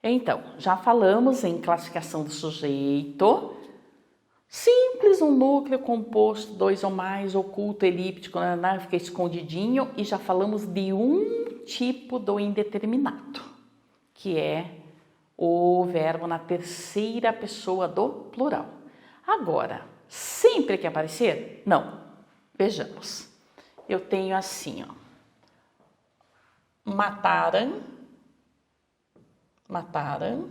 Então, já falamos em classificação do sujeito. Simples, um núcleo composto, dois ou mais, oculto, elíptico, fica escondidinho. E já falamos de um tipo do indeterminado, que é o verbo na terceira pessoa do plural. Agora, sempre que aparecer? Não. Vejamos. Eu tenho assim, ó. Mataram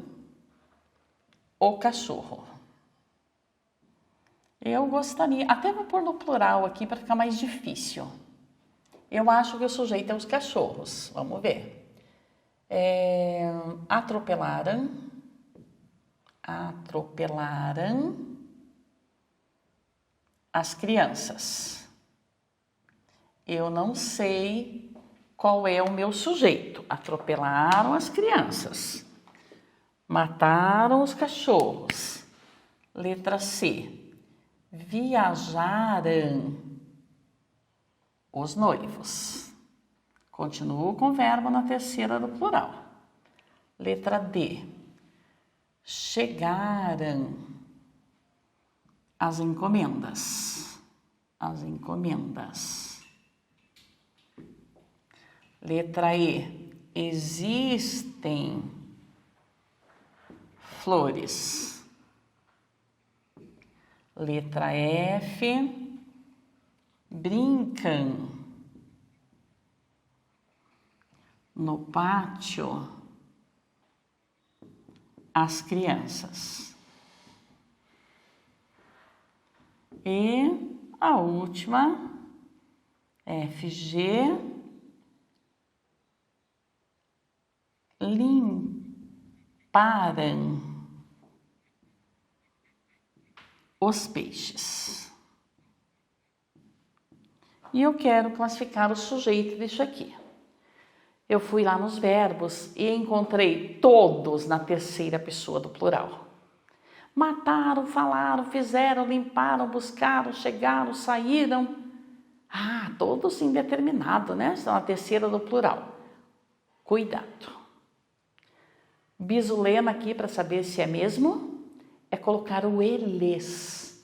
o cachorro. Eu gostaria, até vou pôr no plural aqui para ficar mais difícil. Eu acho que o sujeito é os cachorros. Vamos ver. Atropelaram as crianças. Eu não sei qual é o meu sujeito. Atropelaram as crianças. Mataram os cachorros. Letra C. Viajaram os noivos. Continuo com o verbo na terceira do plural. Letra D. Chegaram as encomendas. Letra E. Existem flores. Letra F. Brincam no pátio as crianças. E a última, FG, limparam os peixes. E eu quero classificar o sujeito disso aqui. Eu fui lá nos verbos e encontrei todos na terceira pessoa do plural. Mataram, falaram, fizeram, limparam, buscaram, chegaram, saíram. Todos indeterminados, né? Estão na terceira do plural. Cuidado. Bisulema aqui para saber se é mesmo. É colocar o eles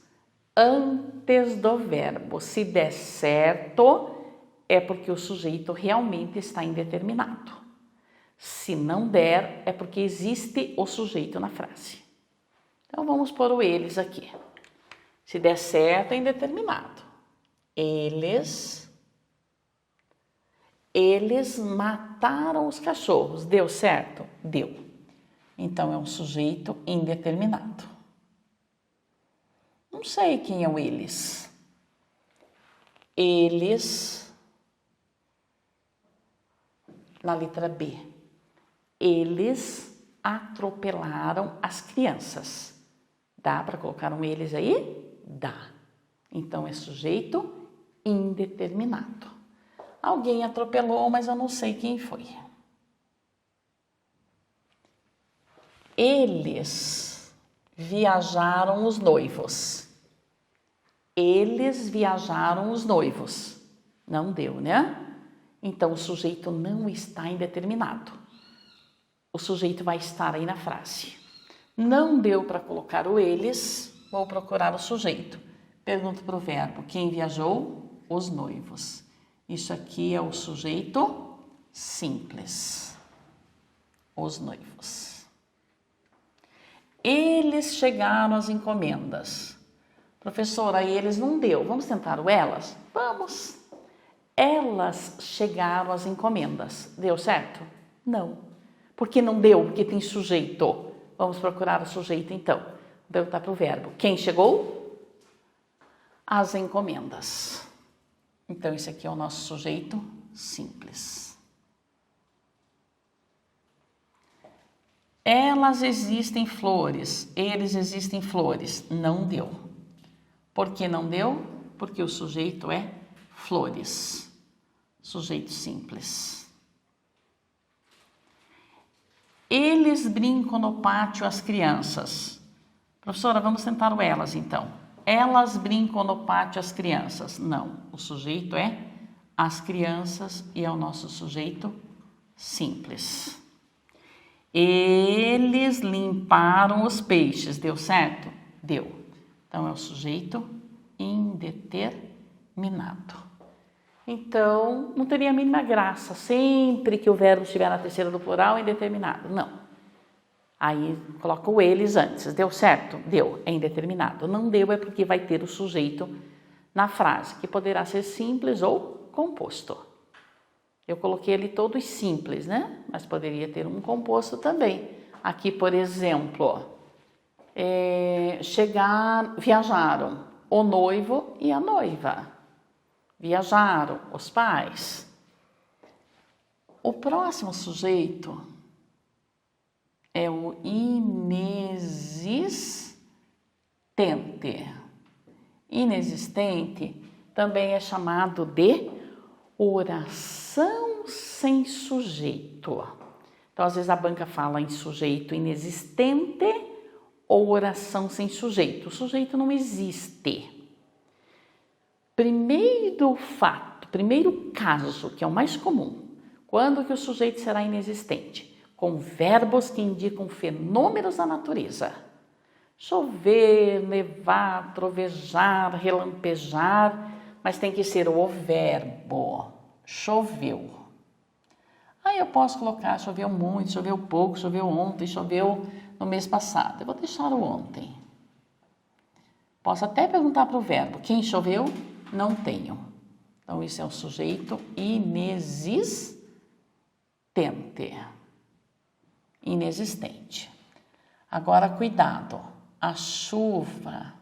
antes do verbo. Se der certo, é porque o sujeito realmente está indeterminado. Se não der, é porque existe o sujeito na frase. Então, vamos pôr o eles aqui. Se der certo, é indeterminado. Eles mataram os cachorros. Deu certo? Deu. Então, é um sujeito indeterminado. Não sei quem é o eles. Eles, na letra B. Eles atropelaram as crianças. Dá para colocar um eles aí? Dá. Então, é sujeito indeterminado. Alguém atropelou, mas eu não sei quem foi. Eles viajaram os noivos. Eles viajaram os noivos. Não deu, né? Então, o sujeito não está indeterminado. O sujeito vai estar aí na frase. Não deu para colocar o eles, vou procurar o sujeito. Pergunto para o verbo, quem viajou? Os noivos. Isso aqui é o sujeito simples. Os noivos. Eles chegaram às encomendas. Professora, eles não deu. Vamos tentar o elas? Vamos. Elas chegaram às encomendas. Deu certo? Não. Por que não deu? Porque tem sujeito. Vamos procurar o sujeito então. Vou perguntar para o verbo. Quem chegou? As encomendas. Então, esse aqui é o nosso sujeito simples. Elas existem flores. Eles existem flores. Não deu. Por que não deu? Porque o sujeito é flores. Sujeito simples. Eles brincam no pátio as crianças. Professora, vamos tentar o elas então. Elas brincam no pátio as crianças. Não, o sujeito é as crianças e é o nosso sujeito simples. E eles limparam os peixes. Deu certo? Deu. Então, é o sujeito indeterminado. Então, não teria a mínima graça sempre que o verbo estiver na terceira do plural indeterminado. Não. Aí, coloca o eles antes. Deu certo? Deu. É indeterminado. Não deu é porque vai ter o sujeito na frase, que poderá ser simples ou composto. Eu coloquei ali todos simples, né? Mas poderia ter um composto também. Aqui, por exemplo, viajaram o noivo e a noiva. Viajaram os pais. O próximo sujeito é o inexistente. Inexistente também é chamado de oração sem sujeito. Então, às vezes a banca fala em sujeito inexistente ou oração sem sujeito. O sujeito não existe. Primeiro caso, que é o mais comum, quando que o sujeito será inexistente? Com verbos que indicam fenômenos da natureza. Chover, nevar, trovejar, relampejar, mas tem que ser o verbo. Choveu. Aí eu posso colocar choveu muito, choveu pouco, choveu ontem, choveu no mês passado. Eu vou deixar o ontem. Posso até perguntar para o verbo, quem choveu? Não tenho. Então, isso é o sujeito inexistente. Inexistente. Agora, cuidado. A chuva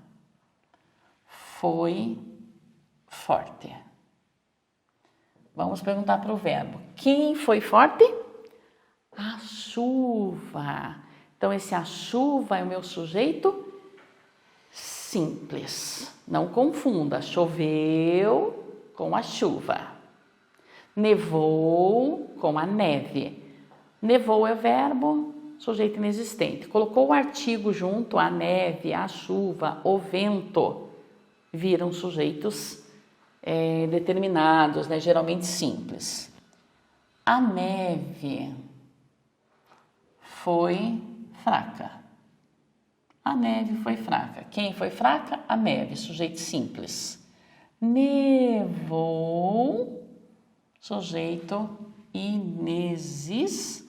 foi forte. Vamos perguntar para o verbo. Quem foi forte? A chuva. Então, esse a chuva é o meu sujeito simples. Não confunda. Choveu com a chuva. Nevou com a neve. Nevou é o verbo, sujeito inexistente. Colocou o artigo junto, a neve, a chuva, o vento. Viram sujeitos determinados, né? Geralmente simples. A neve foi fraca. A neve foi fraca. Quem foi fraca? A neve, sujeito simples. Nevou, sujeito inexistente.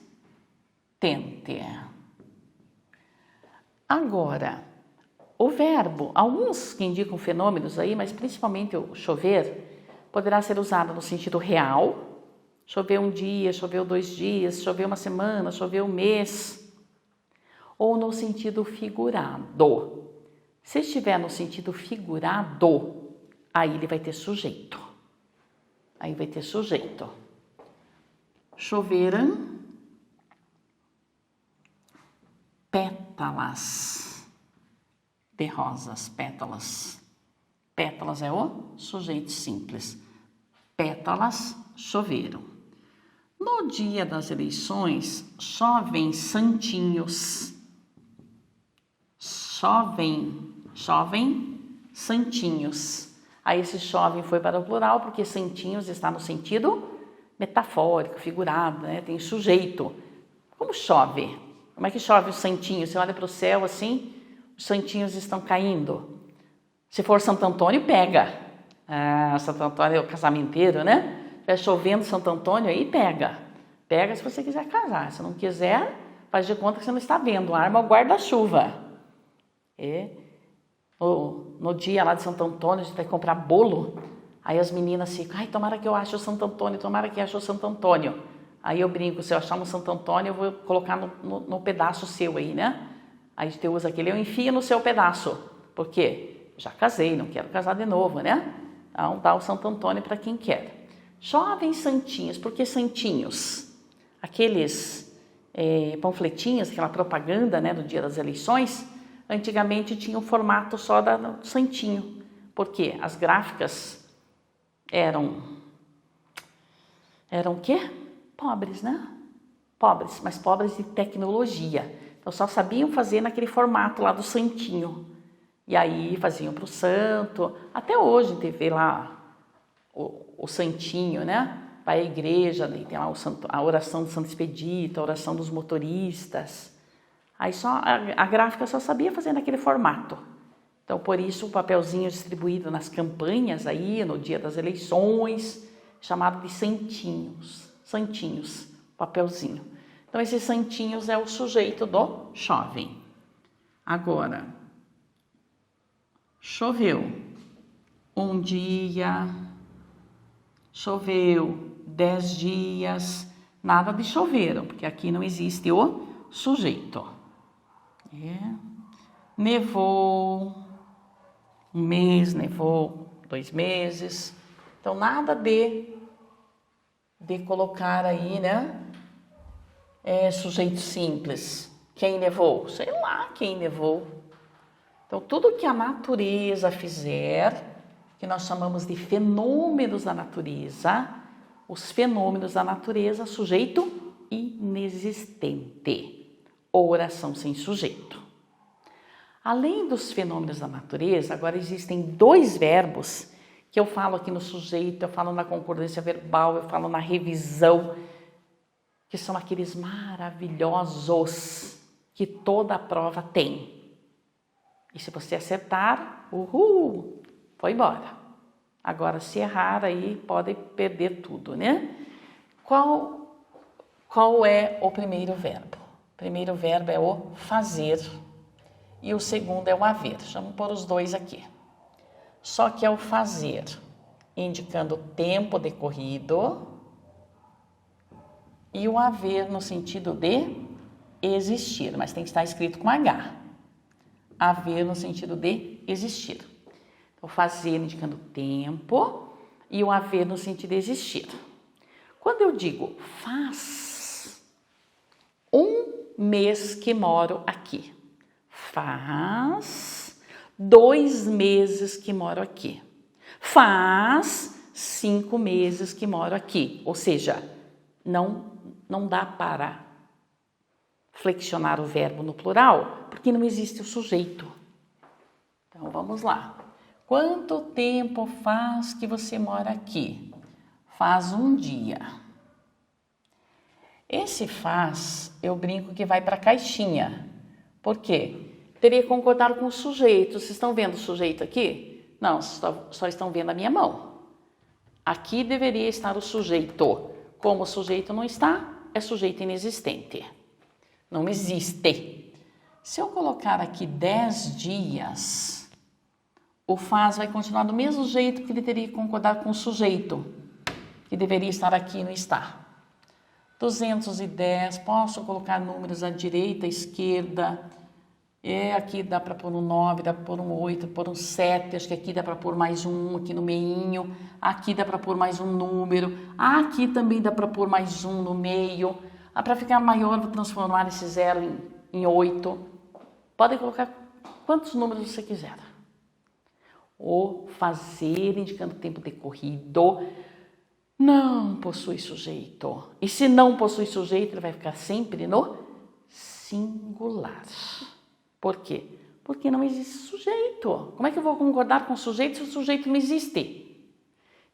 Agora, o verbo, alguns que indicam fenômenos aí, mas principalmente o chover, poderá ser usado no sentido real. Choveu um dia, choveu 2 dias, choveu uma semana, choveu um mês. Ou no sentido figurado. Se estiver no sentido figurado, aí ele vai ter sujeito. Aí vai ter sujeito. Choveram pétalas de rosas, pétalas. Pétalas é o sujeito simples. Pétalas choveram. No dia das eleições, chovem santinhos. Chovem santinhos. Aí esse chovem foi para o plural, porque santinhos está no sentido metafórico, figurado, né? Tem sujeito. Como chove? Como é que chove os santinhos? Você olha para o céu assim, os santinhos estão caindo. Se for Santo Antônio, pega. Santo Antônio é o casamenteiro, né? Vai chovendo Santo Antônio, aí pega. Pega se você quiser casar. Se não quiser, faz de conta que você não está vendo. Arma o guarda-chuva. No dia lá de Santo Antônio, a gente vai comprar bolo. Aí as meninas ficam, ai, tomara que eu ache o Santo Antônio, tomara que ache o Santo Antônio. Aí eu brinco, se eu achar um Santo Antônio, eu vou colocar no pedaço seu aí, né? Aí a gente usa aquele, eu enfio no seu pedaço. Por quê? Já casei, não quero casar de novo, né? Então dá o Santo Antônio para quem quer. Jovens santinhos, por que santinhos? Aqueles panfletinhos, aquela propaganda, né, do dia das eleições, antigamente tinha um formato só do santinho. Por quê? As gráficas eram o quê? Pobres, né? Pobres, mas pobres de tecnologia. Então só sabiam fazer naquele formato lá do santinho. E aí faziam para o santo. Até hoje tem lá o santinho, né? Vai à igreja, tem lá a oração do Santo Expedito, a oração dos motoristas. Aí só a gráfica só sabia fazer naquele formato. Então, por isso, o papelzinho distribuído nas campanhas aí, no dia das eleições, chamado de santinhos, papelzinho. Então, esses santinhos é o sujeito do chove. Agora, choveu um dia, choveu 10 dias, nada de choveram, porque aqui não existe o sujeito. Nevou um mês, nevou 2 meses. Então, nada de colocar aí, né? Sujeito simples. Quem nevou? Sei lá quem nevou. Então, tudo que a natureza fizer, que nós chamamos de fenômenos da natureza, os fenômenos da natureza, sujeito inexistente, ou oração sem sujeito. Além dos fenômenos da natureza, agora existem 2 verbos que eu falo aqui no sujeito, eu falo na concordância verbal, eu falo na revisão, que são aqueles maravilhosos que toda a prova tem. E se você acertar, foi embora. Agora, se errar, aí pode perder tudo, né? Qual é o primeiro verbo? O primeiro verbo é o fazer e o segundo é o haver. Vamos pôr os 2 aqui. Só que é o fazer, indicando o tempo decorrido, e o haver no sentido de existir, mas tem que estar escrito com H. Haver no sentido de existir. O fazer indicando tempo e o haver no sentido de existir. Quando eu digo faz 1 mês que moro aqui, faz 2 meses que moro aqui, faz 5 meses que moro aqui, ou seja, não dá para flexionar o verbo no plural, porque não existe o sujeito. Então, vamos lá. Quanto tempo faz que você mora aqui? Faz 1 dia. Esse faz, eu brinco que vai para a caixinha. Por quê? Teria que concordar com o sujeito. Vocês estão vendo o sujeito aqui? Não, só estão vendo a minha mão. Aqui deveria estar o sujeito. Como o sujeito não está, é sujeito inexistente. Não existe. Se eu colocar aqui 10 dias, o faz vai continuar do mesmo jeito que ele teria que concordar com o sujeito, que deveria estar aqui e não está. 210, posso colocar números à direita, à esquerda, aqui dá para pôr um 9, dá para pôr um 8, pôr um 7, acho que aqui dá para pôr mais um aqui no meinho, aqui dá para pôr mais um número, aqui também dá para pôr mais um no meio. Para ficar maior, vou transformar esse 0 em 8. Pode colocar quantos números você quiser. O fazer, indicando tempo decorrido, não possui sujeito. E se não possui sujeito, ele vai ficar sempre no singular. Por quê? Porque não existe sujeito. Como é que eu vou concordar com o sujeito se o sujeito não existe?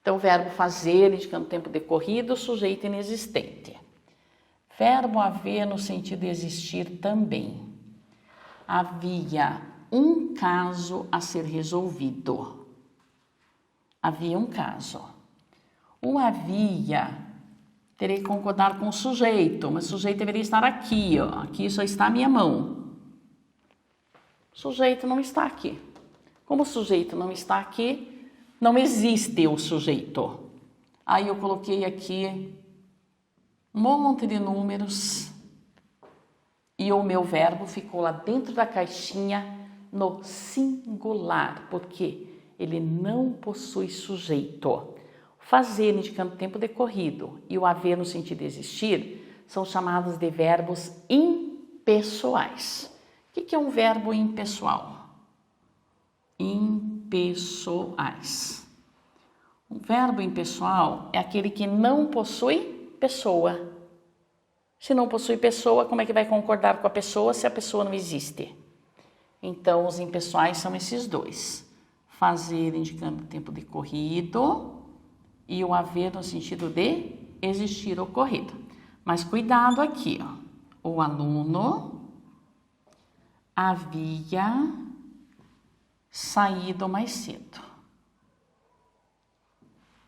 Então, o verbo fazer, indicando tempo decorrido, sujeito inexistente. Verbo haver no sentido de existir também. Havia um caso a ser resolvido. Havia um caso. O havia teria que concordar com o sujeito, mas o sujeito deveria estar aqui, ó. Aqui só está a minha mão. O sujeito não está aqui. Como o sujeito não está aqui, não existe o sujeito. Aí eu coloquei aqui um monte de números e o meu verbo ficou lá dentro da caixinha no singular, porque ele não possui sujeito. Fazer indicando tempo decorrido e o haver no sentido de existir são chamados de verbos impessoais. O que é um verbo impessoal? Impessoais. Um verbo impessoal é aquele que não possui pessoa. Se não possui pessoa, como é que vai concordar com a pessoa se a pessoa não existe? Então, os impessoais são esses 2. Fazer indicando tempo decorrido e o haver no sentido de existir ocorrido. Mas cuidado aqui, ó. O aluno, havia saído mais cedo.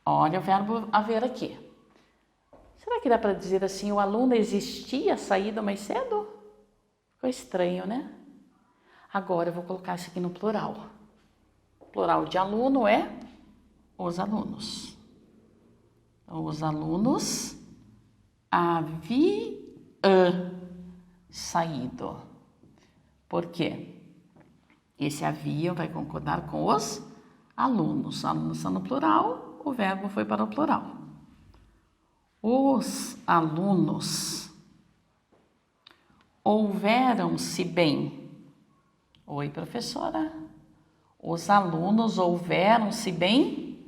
Olha o verbo haver aqui. Será que dá para dizer assim, o aluno existia saído mais cedo? Ficou estranho, né? Agora eu vou colocar isso aqui no plural. O plural de aluno é os alunos. Então, os alunos haviam saído. Por quê? Esse haviam vai concordar com os alunos. Os alunos estão no plural, o verbo foi para o plural. Os alunos houveram-se bem. Oi, professora. Os alunos houveram-se bem?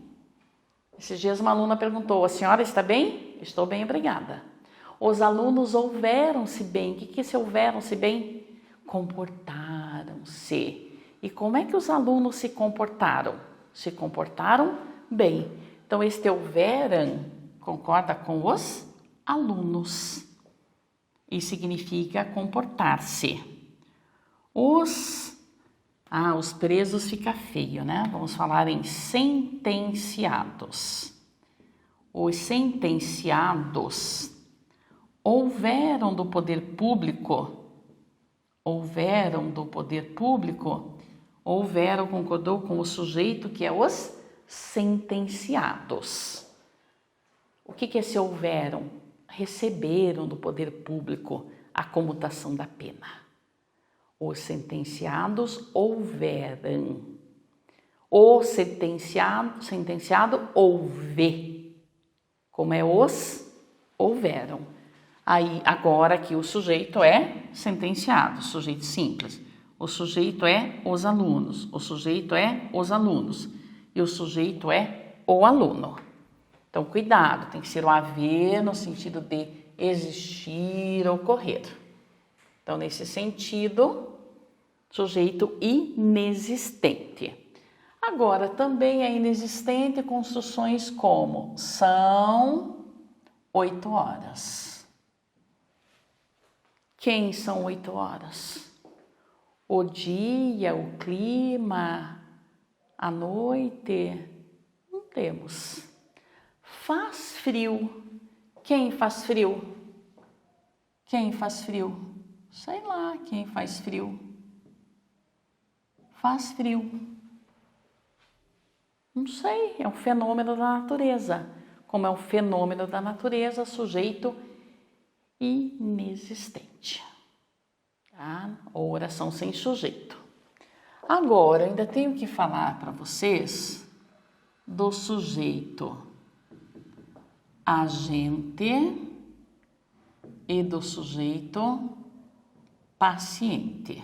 Esses dias uma aluna perguntou, a senhora está bem? Estou bem, obrigada. Os alunos houveram-se bem. O que é esse houveram-se bem? Comportaram-se. E como é que os alunos se comportaram? Se comportaram bem. Então, este houveram concorda com os alunos e significa comportar-se. Os presos fica feio, né? Vamos falar em sentenciados. Os sentenciados houveram do poder público, concordou com o sujeito que é os sentenciados. O que é esse houveram? Receberam do poder público a comutação da pena. Os sentenciados houveram. O sentenciado houve. Como é os? Houveram. Aí, agora aqui o sujeito é sentenciado, sujeito simples. O sujeito é os alunos. O sujeito é os alunos. E o sujeito é o aluno. Então, cuidado, tem que ser o haver no sentido de existir, ocorrer. Então, nesse sentido, sujeito inexistente. Agora, também é inexistente construções como são 8 horas. Quem são 8 horas? O dia, o clima, a noite? Não temos. Faz frio. Quem faz frio? Quem faz frio? Sei lá quem faz frio. Faz frio. Não sei, é um fenômeno da natureza. Como é um fenômeno da natureza, sujeito inexistente. Tá? Ou oração sem sujeito. Agora, ainda tenho que falar para vocês do sujeito agente e do sujeito paciente.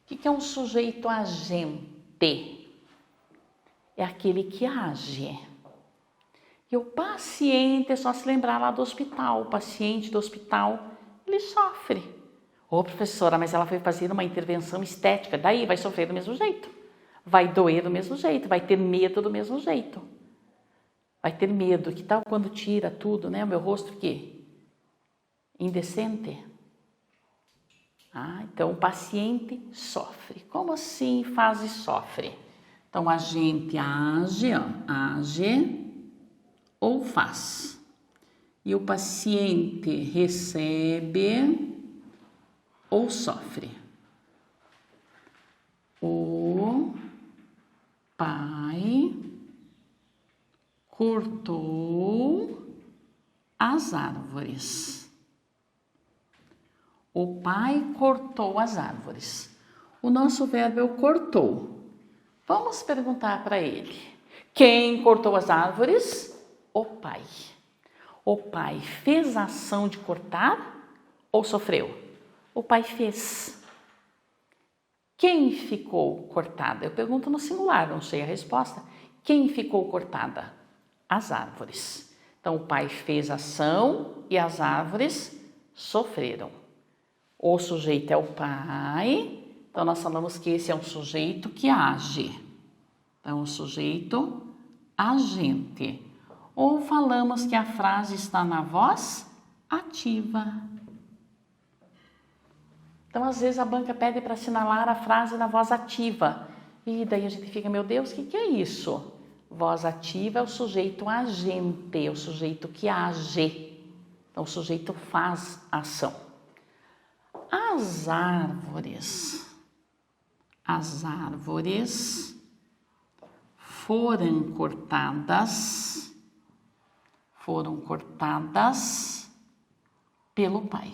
O que é um sujeito agente? É aquele que age. E o paciente é só se lembrar lá do hospital. O paciente do hospital, ele sofre. Ô, professora, mas ela foi fazer uma intervenção estética. Daí vai sofrer do mesmo jeito. Vai doer do mesmo jeito. Vai ter medo do mesmo jeito. Vai ter medo. Que tal quando tira tudo, né? O meu rosto, o quê? Indecente. Então o paciente sofre. Como assim faz e sofre? Então a gente age ou faz. E o paciente recebe ou sofre. O pai cortou as árvores. O pai cortou as árvores. O nosso verbo é o cortou. Vamos perguntar para ele. Quem cortou as árvores? O pai. O pai fez a ação de cortar ou sofreu? O pai fez. Quem ficou cortada? Eu pergunto no singular, não sei a resposta. Quem ficou cortada? As árvores. Então, o pai fez a ação e as árvores sofreram. O sujeito é o pai, então nós falamos que esse é um sujeito que age. Então, o sujeito agente. Ou falamos que a frase está na voz ativa. Então, às vezes, a banca pede para assinalar a frase na voz ativa. E daí a gente fica, meu Deus, o que é isso? Voz ativa é o sujeito agente, é o sujeito que age. Então, o sujeito faz ação. As árvores foram cortadas pelo Pai.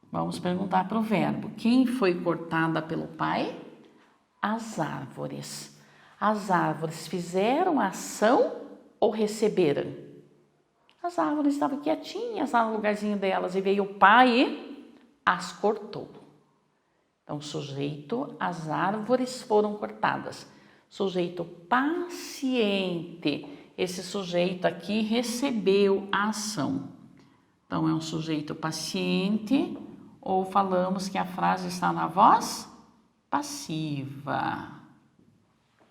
Vamos perguntar para o verbo. Quem foi cortada pelo Pai? As árvores. As árvores fizeram ação ou receberam? As árvores estavam quietinhas lá no lugarzinho delas e veio o Pai e as cortou. Então, sujeito, as árvores foram cortadas. Sujeito paciente. Esse sujeito aqui recebeu a ação. Então, é um sujeito paciente, ou falamos que a frase está na voz passiva.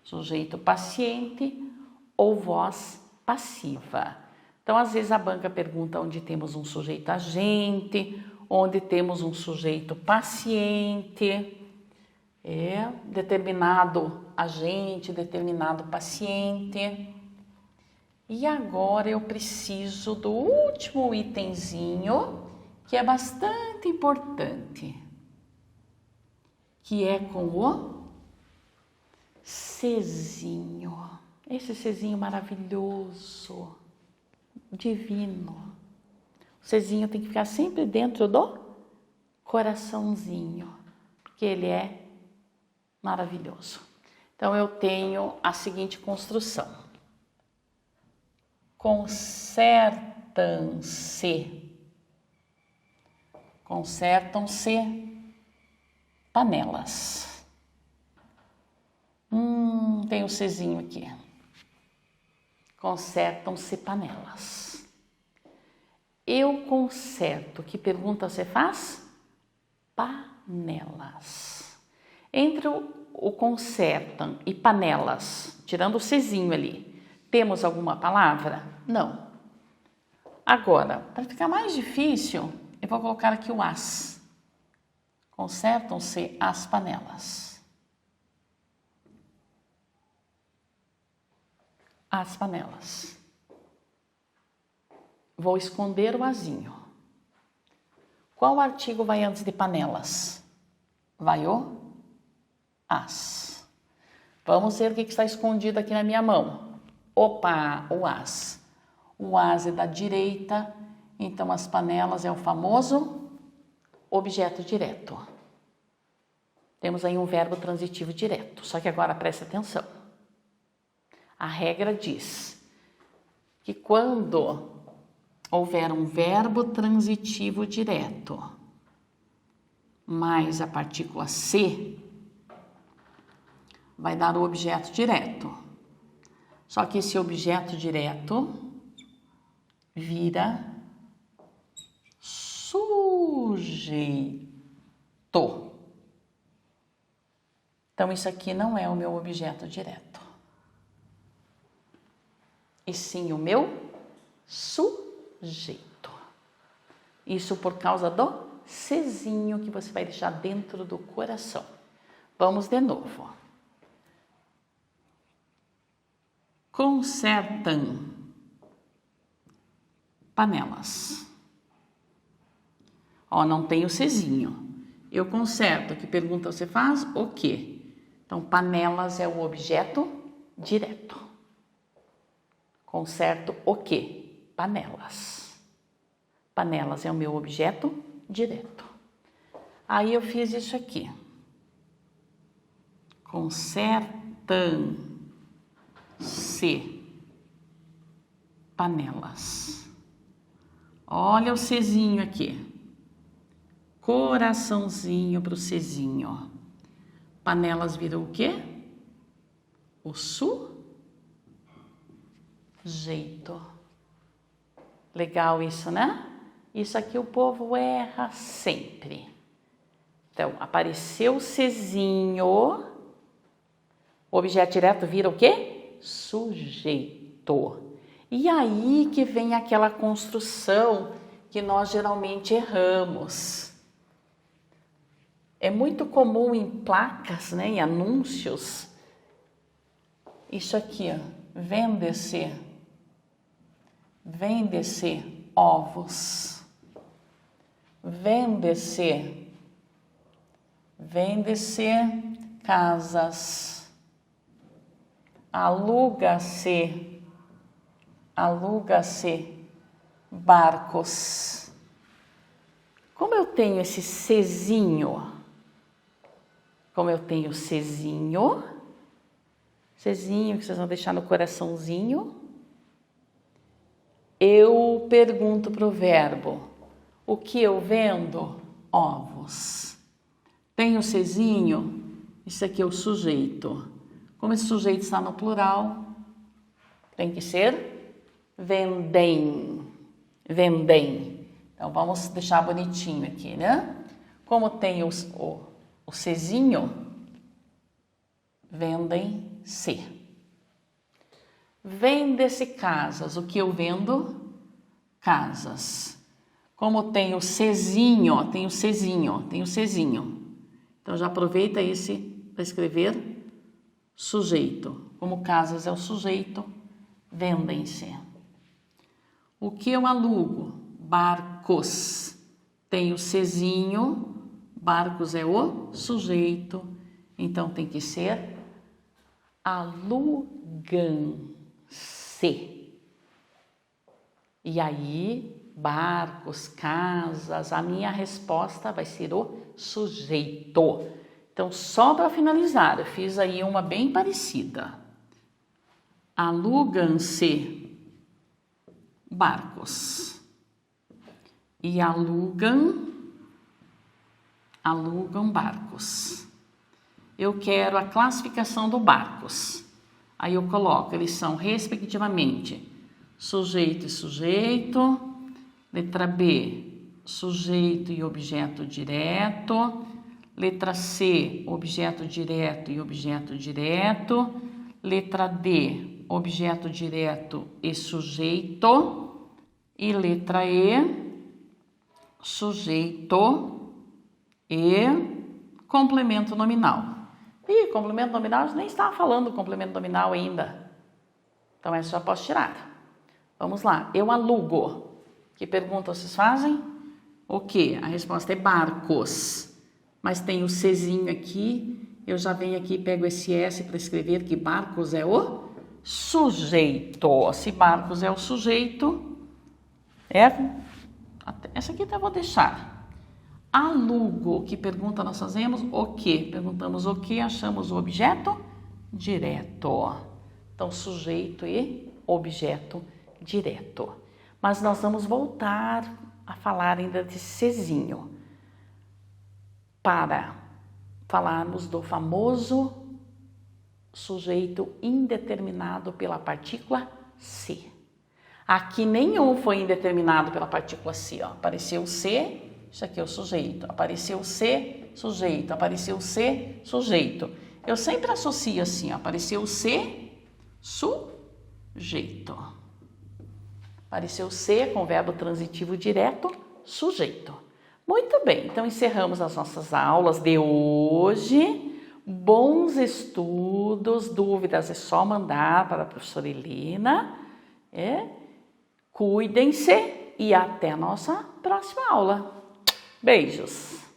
Sujeito paciente ou voz passiva. Então, às vezes a banca pergunta onde temos um sujeito agente, onde temos um sujeito paciente, determinado agente, determinado paciente. E agora eu preciso do último itemzinho, que é bastante importante, que é com o Czinho. Esse Czinho maravilhoso, divino. O Czinho tem que ficar sempre dentro do coraçãozinho, porque ele é maravilhoso. Então, eu tenho a seguinte construção. Consertam-se panelas. Tem o Czinho aqui. Consertam-se panelas. Eu conserto. Que pergunta você faz? Panelas. Entre o consertam e panelas, tirando o Czinho ali, temos alguma palavra? Não. Agora, para ficar mais difícil, eu vou colocar aqui o as. Consertam-se as panelas. As panelas. Vou esconder o azinho. Qual artigo vai antes de panelas? Vai o as. Vamos ver o que está escondido aqui na minha mão. Opa, o as. O as é da direita, então as panelas é o famoso objeto direto. Temos aí um verbo transitivo direto, só que agora preste atenção. A regra diz que quando houver um verbo transitivo direto mais a partícula se, vai dar o objeto direto. Só que esse objeto direto vira sujeito. Então, isso aqui não é o meu objeto direto, e sim o meu sujeito. Isso por causa do Czinho que você vai deixar dentro do coração. Vamos de novo. Consertam panelas. Ó, não tem o Czinho. Eu conserto. Que pergunta você faz? O quê? Então, panelas é o objeto direto. Conserto o quê? Panelas. Panelas é o meu objeto direto. Aí eu fiz isso aqui. Consertam-se panelas. Olha o Czinho aqui. Coraçãozinho para o Czinho. Panelas virou o quê? O sujeito. Legal isso, né? Isso aqui o povo erra sempre. Então, apareceu o Czinho, o objeto direto vira o quê? Sujeito. E aí que vem aquela construção que nós geralmente erramos. É muito comum em placas, né, em anúncios, isso aqui, ó, vende-se ovos, vende-se casas, aluga-se barcos. Como eu tenho esse Czinho, Czinho que vocês vão deixar no coraçãozinho, eu pergunto para o verbo, o que eu vendo? Ovos. Tem o Czinho, isso aqui é o sujeito. Como esse sujeito está no plural, tem que ser vendem. Então, vamos deixar bonitinho aqui, né? Como tem o Czinho, vendem-se. Vende-se casas. O que eu vendo? Casas. Como tem o Czinho, tem o Czinho. Então, já aproveita esse para escrever sujeito. Como casas é o sujeito, vendem-se. O que eu alugo? Barcos. Tem o Czinho, barcos é o sujeito. Então, tem que ser alugam-se. E aí, barcos, casas, a minha resposta vai ser o sujeito. Então, só para finalizar, eu fiz aí uma bem parecida. Alugam-se barcos. E alugam barcos. Eu quero a classificação do barcos. Aí eu coloco, eles são respectivamente sujeito e sujeito. Letra B, sujeito e objeto direto. Letra C, objeto direto e objeto direto. Letra D, objeto direto e sujeito. E letra E, sujeito e complemento nominal. E complemento nominal, a gente nem estava falando do complemento nominal ainda. Então, essa já posso tirar. Vamos lá. Eu alugo. Que pergunta vocês fazem? O quê? A resposta é barcos. Mas tem o Czinho aqui. Eu já venho aqui e pego esse S para escrever que barcos é o sujeito. Se barcos é o sujeito, essa aqui eu vou deixar. Alugo, que pergunta nós fazemos? O que? Perguntamos o que, achamos o objeto direto. Então, sujeito e objeto direto. Mas nós vamos voltar a falar ainda de Czinho para falarmos do famoso sujeito indeterminado pela partícula se. Aqui nenhum foi indeterminado pela partícula se, ó. Apareceu se, isso aqui é o sujeito. Apareceu se, sujeito. Apareceu se, sujeito. Eu sempre associo assim, ó. Apareceu se, sujeito. Apareceu se com o verbo transitivo direto, sujeito. Muito bem, então encerramos as nossas aulas de hoje. Bons estudos, dúvidas é só mandar para a professora Helena. Cuidem-se e até a nossa próxima aula. Beijos!